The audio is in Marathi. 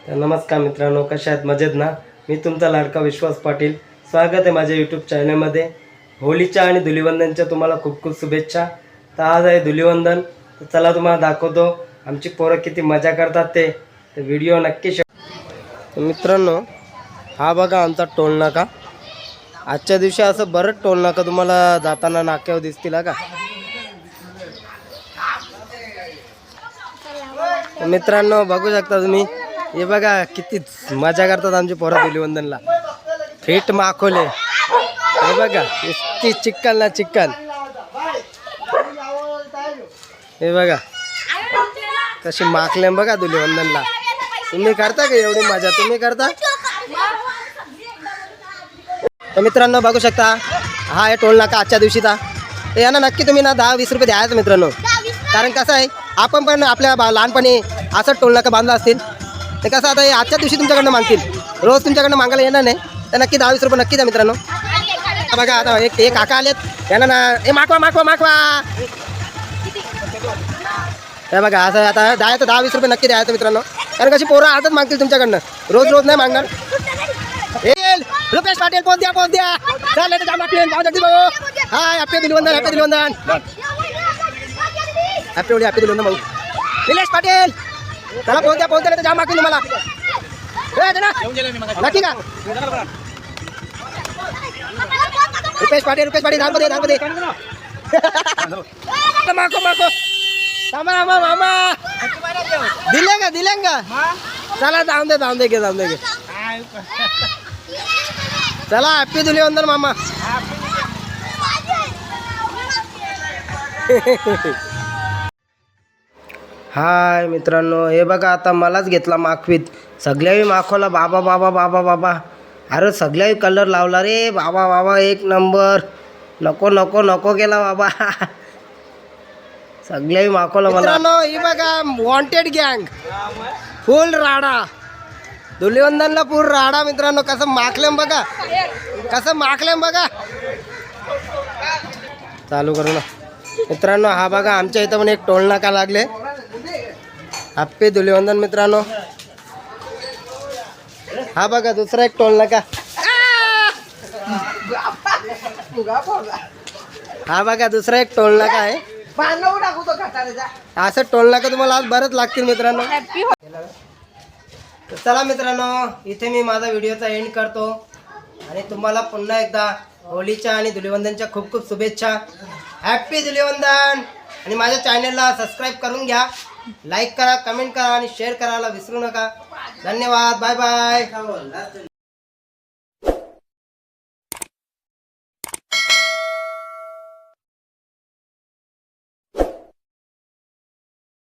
तर नमस्कार मित्रांनो, कशा आहेत? मजेत ना? मी तुमचा लाडका विश्वास पाटील. स्वागत आहे माझ्या यूट्यूब चॅनलमध्ये. होळीच्या आणि धुलीवंदनच्या तुम्हाला खूप खूप शुभेच्छा. तर आज आहे धुलीवंदन. तर चला तुम्हाला दाखवतो आमची पोरं किती मजा करतात ते व्हिडिओ नक्की तर मित्रांनो, हा बघा आमचा टोल नाका. आजच्या दिवशी असं बरंच टोल नाका तुम्हाला जाताना नाक्यावर दिसतील का. मित्रांनो बघू शकता तुम्ही, हे बघा किती मजा करतात आमचे पोरं धुलीवंदनला. फिट माखोले, हे बघा इतकी चिक्कल ना चिक्कल. हे बघा कशी माखले बघा धुलीवंदनला. तुम्ही करता का एवढी मजा? तुम्ही करता? तर मित्रांनो बघू शकता, हा आहे टोल नाका आजच्या दिवशीचा. तर यांना नक्की तुम्ही ना 10-20 रुपये द्यायचं मित्रांनो. कारण कसं आहे, आपण पण आपल्या लहानपणी असं टोल नाका बांधला असतील. ते कसं आता आजच्या दिवशी तुमच्याकडनं मागतील, रोज तुमच्याकडनं मागायला येणार नाही. तर नक्की 10-20 रुपये नक्की द्या मित्रांनो. बघा आता एक काका आलेत, यांना ना हे मागवा मागवा मागवा. हे बघा असं आता द्यायचं 10-20 रुपये नक्की द्यायचं मित्रांनो. कारण कशी पोरं आजच मागतील तुमच्याकडनं, रोज रोज नाही मागणार. रुपेश पाटील पोच द्या चालेल जाम आपले भाऊ. Hi happy Dhulivandan, happy Dhulivandan, happy Holi, happy Dhulivandan भाऊ. निलेश पाटील चला पोच द्या जाम मागतील तुम्हाला. नक्की का रुपेश पाटील दाखवते माको मामा दिले का चला जाऊन दे गे. चला हॅपी धुलीवंदन मामा. हाय मित्रांनो, हे बघा आता मलाच घेतला माखवीत. सगळ्याही माखवला बाबा बाबा बाबा बाबा. अरे सगळ्याही कलर लावला रे बाबा बाबा, एक नंबर. नको नको नको केला बाबा. सगळ्याही माखवला मला. मित्रांनो ही बघा वॉन्टेड गँग, फुल राडा. धुलीवंदनला पूर्ण राडा मित्रांनो. कसं माखलेम बघा, चालू करू ना मित्रांनो. हा बघा आमच्या इथं पण एक टोल नाका लागले. हॅपी धुलीवंदन मित्रांनो. हा बघा दुसरा एक टोल नाका. हा बघा दुसरा एक टोल नाका आहे. असं टोल नाका तुम्हाला आज बरंच लागतील मित्रांनो. तर चला मित्रांनो, इथे मी माझा व्हिडिओचा एंड करतो. आणि तुम्हाला पुन्हा एकदा होळीच्या आणि धुलीवंदनच्या खूप खूप शुभेच्छा. हॅपी धुलीवंदन. आणि माझ्या चॅनलला सबस्क्राईब करून घ्या, लाईक करा, कमेंट करा आणि शेअर करायला विसरू नका. धन्यवाद. Bye bye.